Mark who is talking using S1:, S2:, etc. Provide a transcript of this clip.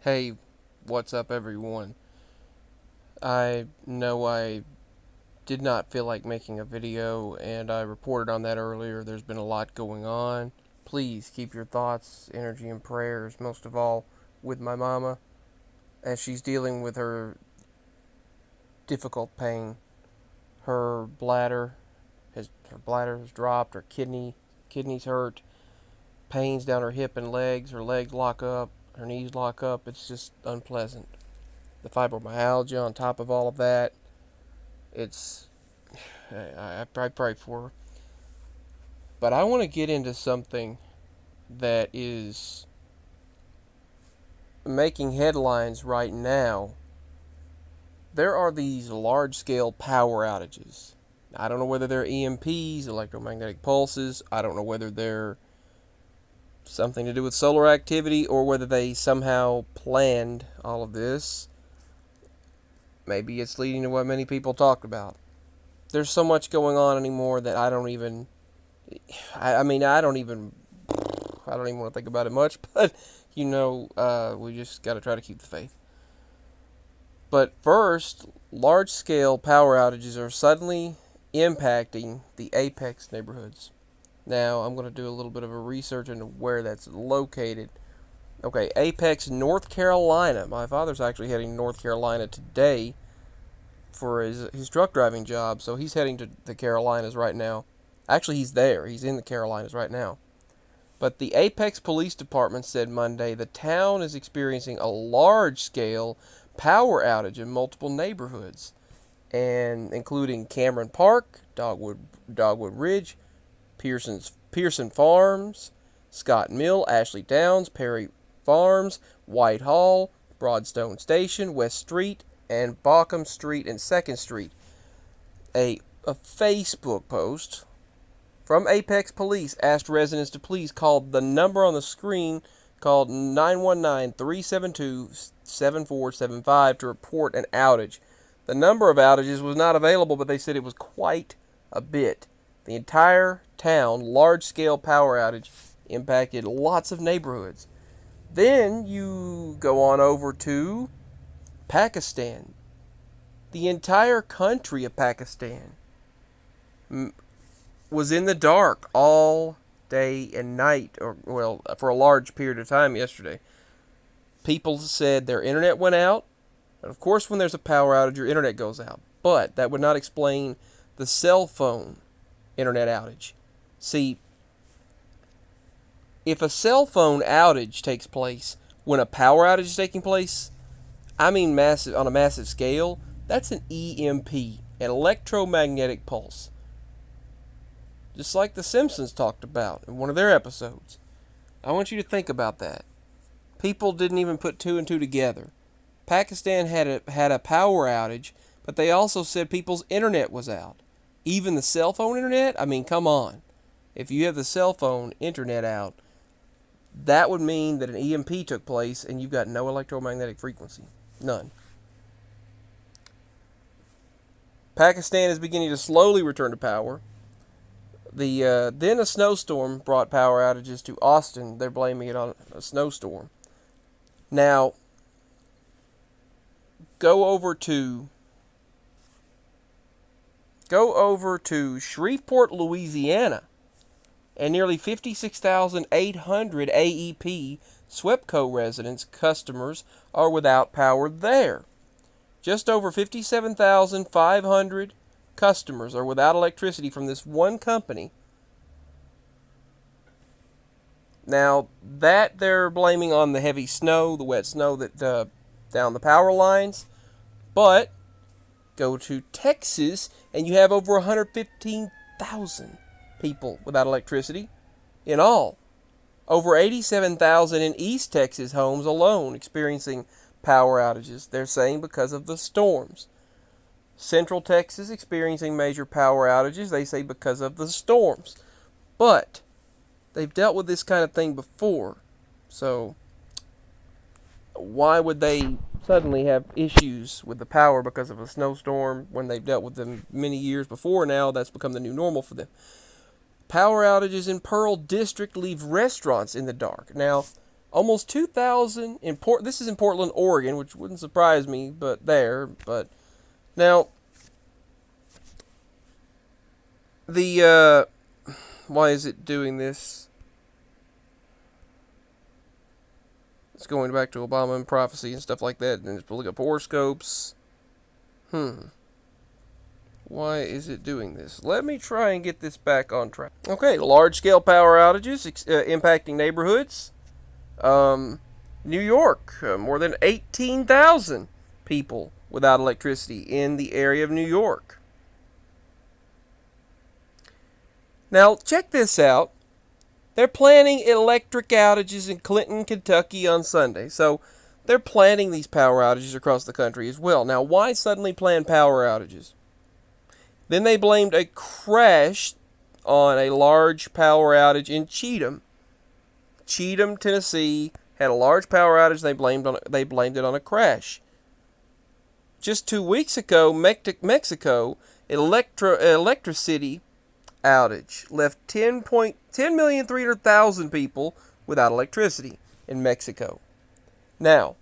S1: Hey, what's up, everyone? I know I did not feel like making a video, and I reported on that earlier. There's been a lot going on. Please keep your thoughts, energy, and prayers, most of all, with my mama as she's dealing with her difficult pain. Her bladder has dropped. Her kidneys hurt. Pains down her hip and legs. Her legs lock up. Her knees lock up. It's just unpleasant. The fibromyalgia on top of all of that. It's I pray for her. But I want to get into something that is making headlines right now. There are these large scale power outages. I don't know whether they're EMPs, electromagnetic pulses. I don't know whether they're something to do with solar activity or whether they somehow planned all of this. Maybe it's leading to what many people talked about. There's so much going on anymore that I don't even. I mean, I don't even want to think about it much, but we just got to try to keep the faith. But first, large scale power outages are suddenly impacting the apex neighborhoods. Now, I'm going to do a little bit of a research into where that's located. Okay, Apex, North Carolina. My father's actually heading to North Carolina today for his truck driving job, so he's heading to the Carolinas right now. Actually, he's there. He's in the Carolinas right now. But the Apex Police Department said Monday the town is experiencing a large scale power outage in multiple neighborhoods, and including Cameron Park, Dogwood Ridge, Pearson Farms, Scott Mill, Ashley Downs, Perry Farms, Whitehall, Broadstone Station, West Street, and Bauckham Street and 2nd Street. A Facebook post from Apex Police asked residents to please call the number on the screen called 919-372-7475 to report an outage. The number of outages was not available, but they said it was quite a bit. The entire town, large-scale power outage, impacted lots of neighborhoods. Then you go on over to Pakistan. The entire country of Pakistan was in the dark all day and night, or well, for a large period of time yesterday. People said their internet went out. And of course, when there's a power outage, your internet goes out. But that would not explain the cell phone internet outage. See, if a cell phone outage takes place when a power outage is taking place, I mean massive on a massive scale, that's an EMP, an electromagnetic pulse. Just like The Simpsons talked about in one of their episodes. I want you to think about that. People didn't even put two and two together. Pakistan had a power outage, but they also said people's internet was out. Even the cell phone internet? I mean, come on. If you have the cell phone internet out, that would mean that an EMP took place and you've got no electromagnetic frequency. None. Pakistan is beginning to slowly return to power. Then a snowstorm brought power outages to Austin. They're blaming it on a snowstorm. Now, go over to Shreveport, Louisiana, and nearly 56,800 AEP SWEPCO residents, customers, are without power there. Just over 57,500 customers are without electricity from this one company. Now, that they're blaming on the heavy snow, the wet snow that down the power lines. But go to Texas, and you have over 115,000 people without electricity in all. Over 87,000 in East Texas homes alone experiencing power outages. They're saying because of the storms. Central Texas experiencing major power outages. They say because of the storms. But they've dealt with this kind of thing before. So why would they suddenly have issues with the power because of a snowstorm when they've dealt with them many years before? Now that's become the new normal for them. Power outages in Pearl District leave restaurants in the dark. Now, Almost 2,000 in This is in Portland, Oregon, which wouldn't surprise me, but now the why is it doing this? It's going back to Obama and prophecy and stuff like that, and it's pulling up horoscopes. Why is it doing this? Let me try and get this back on track. Okay, large-scale power outages impacting neighborhoods. New York, more than 18,000 people without electricity in the area of New York. Now, check this out. They're planning electric outages in Clinton, Kentucky on Sunday. So, they're planning these power outages across the country as well. Now, why suddenly plan power outages? Then they blamed a crash on a large power outage in Cheatham. Cheatham, Tennessee had a large power outage. They blamed it on a crash. Just 2 weeks ago, Mexico electricity outage left 10,300,000 people without electricity in Mexico. Now,